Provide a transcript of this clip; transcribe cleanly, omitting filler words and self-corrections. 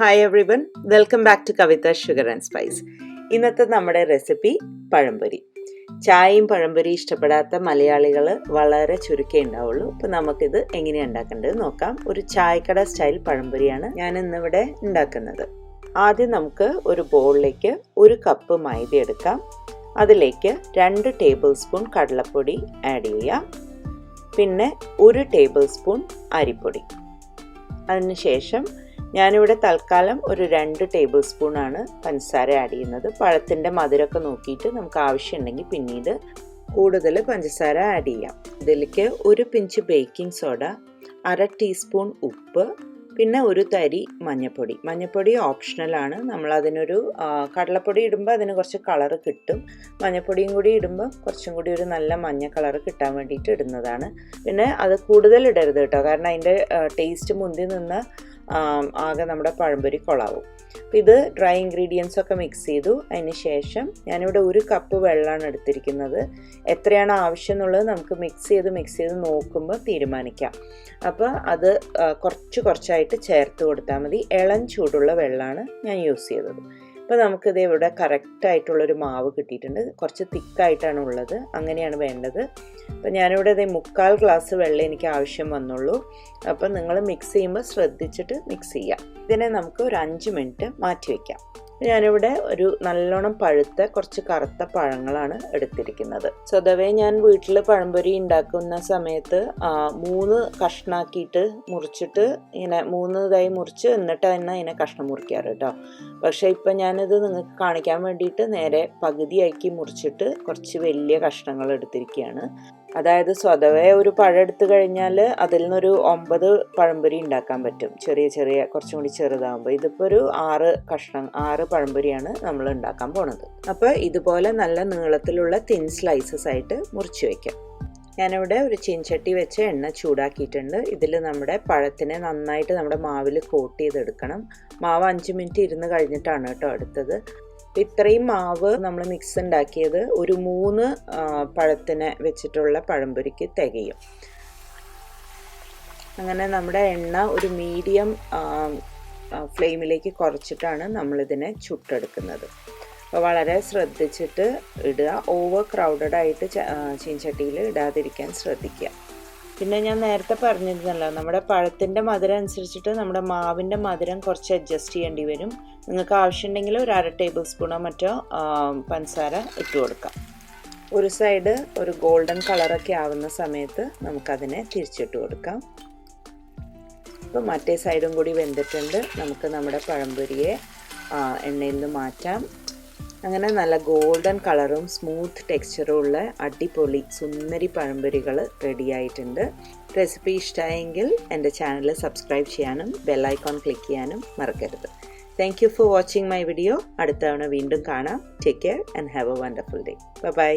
Hi everyone, welcome back to Kavitha Sugar and Spice. ഇന്നത്തെ നമ്മുടെ recipe പഴംപൊരി. ചായയും പഴംപൊരി ഇഷ്ടപ്പെടാത്ത മലയാളികൾ വളരെ ചുരുക്കേ ഉണ്ടാവുള്ളൂ. അപ്പോൾ നമുക്കിത് എങ്ങനെയാണ് ഉണ്ടാക്കേണ്ടത് നോക്കാം. ഒരു ചായക്കട സ്റ്റൈൽ പഴംപൊരിയാണ് ഞാൻ ഇന്നിവിടെ ഉണ്ടാക്കുന്നത്. ആദ്യം നമുക്ക് ഒരു ബൗളിലേക്ക് 1 കപ്പ് മൈദ എടുക്കാം. അതിലേക്ക് 2 ടേബിൾ സ്പൂൺ കടലപ്പൊടി ആഡ് ചെയ്യാം. പിന്നെ 1 ടേബിൾ സ്പൂൺ അരിപ്പൊടി. അതിനുശേഷം ഞാനിവിടെ തൽക്കാലം ഒരു 2 ടേബിൾ സ്പൂണാണ് പഞ്ചസാര ആഡ് ചെയ്യുന്നത്. പഴത്തിൻ്റെ മധുരമൊക്കെ നോക്കിയിട്ട് നമുക്ക് ആവശ്യമുണ്ടെങ്കിൽ പിന്നീട് കൂടുതൽ പഞ്ചസാര ആഡ് ചെയ്യാം. ഇതിലേക്ക് 1 പിഞ്ച് ബേക്കിംഗ് സോഡ, 1/2 ടീസ്പൂൺ ഉപ്പ്, പിന്നെ 1 തരി മഞ്ഞൾപ്പൊടി. മഞ്ഞൾപ്പൊടി ഓപ്ഷണലാണ്. നമ്മളതിനൊരു കടലപ്പൊടി ഇടുമ്പോൾ അതിന് കുറച്ച് കളറ് കിട്ടും. മഞ്ഞൾപ്പൊടിയും കൂടി ഇടുമ്പോൾ കുറച്ചും കൂടി ഒരു നല്ല മഞ്ഞ കളറ് കിട്ടാൻ വേണ്ടിയിട്ട് ഇടുന്നതാണ്. പിന്നെ അത് കൂടുതൽ ഇടരുത് കേട്ടോ, കാരണം അതിൻ്റെ ടേസ്റ്റ് മുന്തി നിന്ന് ആകെ നമ്മുടെ പഴംപൊരി കൊളാവും. അപ്പോൾ ഇത് ഡ്രൈ ഇൻഗ്രീഡിയൻസ് ഒക്കെ മിക്സ് ചെയ്തു. അതിന് ശേഷം ഞാനിവിടെ 1 കപ്പ് വെള്ളമാണ് എടുത്തിരിക്കുന്നത്. എത്രയാണ് ആവശ്യം എന്നുള്ളത് നമുക്ക് മിക്സ് ചെയ്ത് നോക്കുമ്പോൾ തീരുമാനിക്കാം. അപ്പോൾ അത് കുറച്ചായിട്ട് ചേർത്ത് കൊടുത്താൽ മതി. ഇളം ചൂടുള്ള വെള്ളമാണ് ഞാൻ യൂസ് ചെയ്തത്. അപ്പോൾ നമുക്കിത് ഇവിടെ കറക്റ്റായിട്ടുള്ളൊരു മാവ് കിട്ടിയിട്ടുണ്ട്. കുറച്ച് തിക്കായിട്ടാണ് ഉള്ളത്, അങ്ങനെയാണ് വേണ്ടത്. അപ്പോൾ ഞാനിവിടെ 3/4 ഗ്ലാസ് വെള്ളം എനിക്ക് ആവശ്യം വന്നുള്ളൂ. അപ്പോൾ നിങ്ങൾ മിക്സ് ചെയ്യുമ്പോൾ ശ്രദ്ധിച്ചിട്ട് മിക്സ് ചെയ്യാം. ഇതിനെ നമുക്ക് ഒരു 5 മിനിറ്റ് മാറ്റി വയ്ക്കാം. ഞാനിവിടെ ഒരു നല്ലോണം പഴുത്ത കുറച്ച് കറുത്ത പഴങ്ങളാണ് എടുത്തിരിക്കുന്നത്. സ്വതവേ ഞാൻ വീട്ടിൽ പഴംപൊരി ഉണ്ടാക്കുന്ന സമയത്ത് 3 കഷ്ണാക്കിയിട്ട് മുറിച്ചിട്ട് ഇങ്ങനെ 3 ഇതായി മുറിച്ച് എന്നിട്ട് തന്നെ അതിനെ കഷ്ണം മുറിക്കാറ് കേട്ടോ. പക്ഷേ ഇപ്പം ഞാനിത് നിങ്ങൾക്ക് കാണിക്കാൻ വേണ്ടിയിട്ട് നേരെ പകുതിയാക്കി മുറിച്ചിട്ട് കുറച്ച് വലിയ കഷ്ണങ്ങൾ എടുത്തിരിക്കുകയാണ്. അതായത് സ്വതവേ ഒരു പഴം എടുത്തു കഴിഞ്ഞാൽ അതിൽ നിന്നൊരു 9 പഴംപൊരി ഉണ്ടാക്കാൻ പറ്റും, ചെറിയ കുറച്ചും കൂടി ചെറുതാകുമ്പോൾ. ഇതിപ്പോൾ ഒരു 6 പഴംപൊരിയാണ് നമ്മൾ ഉണ്ടാക്കാൻ പോണത്. അപ്പോൾ ഇതുപോലെ നല്ല നീളത്തിലുള്ള തിൻ സ്ലൈസസ് ആയിട്ട് മുറിച്ച് വയ്ക്കാം. ഞാനിവിടെ ഒരു ചീൻചട്ടി വെച്ച് എണ്ണ ചൂടാക്കിയിട്ടുണ്ട്. ഇതിൽ നമ്മുടെ പഴത്തിനെ നന്നായിട്ട് നമ്മുടെ മാവിൽ കോട്ട് ചെയ്തെടുക്കണം. മാവ് 5 മിനിറ്റ് ഇരുന്ന് കഴിഞ്ഞിട്ടാണ് കേട്ടോ എടുത്തത്. ഇത്രയും മാവ് നമ്മൾ മിക്സ് ഉണ്ടാക്കിയത് ഒരു 3 പഴത്തിനെ വെച്ചിട്ടുള്ള പഴംപൊരിക്ക് തികയും. അങ്ങനെ നമ്മുടെ എണ്ണ ഒരു മീഡിയം ഫ്ലെയിമിലേക്ക് കുറച്ചിട്ടാണ് നമ്മളിതിനെ ചുട്ടെടുക്കുന്നത്. അപ്പോൾ വളരെ ശ്രദ്ധിച്ചിട്ട് ഇടുക. ഓവർ ക്രൗഡഡ് ആയിട്ട് ചീൻചട്ടിയിൽ ഇടാതിരിക്കാൻ ശ്രദ്ധിക്കുക. പിന്നെ ഞാൻ നേരത്തെ പറഞ്ഞിരുന്നല്ലോ, നമ്മുടെ പഴത്തിൻ്റെ മധുരം അനുസരിച്ചിട്ട് നമ്മുടെ മാവിൻ്റെ മധുരം കുറച്ച് അഡ്ജസ്റ്റ് ചെയ്യേണ്ടി വരും. നിങ്ങൾക്ക് ആവശ്യമുണ്ടെങ്കിൽ ഒരു 1/2 ടേബിൾ സ്പൂണോ മറ്റോ പഞ്ചസാര ഇട്ട് കൊടുക്കാം. ഒരു സൈഡ് ഒരു ഗോൾഡൻ കളറൊക്കെ ആവുന്ന സമയത്ത് നമുക്കതിനെ തിരിച്ചിട്ട് കൊടുക്കാം. ഇപ്പോൾ മറ്റേ സൈഡും കൂടി വെന്തിട്ടുണ്ട്. നമുക്ക് നമ്മുടെ പഴംപൊരിയെ എണ്ണയിൽ നിന്ന് മാറ്റാം. അങ്ങനെ നല്ല ഗോൾഡൻ കളറും സ്മൂത്ത് ടെക്സ്ചറും ഉള്ള അടിപൊളി സുന്ദരി പഴംപൊരികൾ റെഡി ആയിട്ടുണ്ട്. റെസിപ്പി ഇഷ്ടമായെങ്കിൽ എൻ്റെ ചാനൽ സബ്സ്ക്രൈബ് ചെയ്യാനും ബെൽ ഐക്കോൺ ക്ലിക്ക് ചെയ്യാനും മറക്കരുത്. Thank you for watching my video. അടുത്ത തവണ വീണ്ടും കാണാം. Take care and have a wonderful day. By.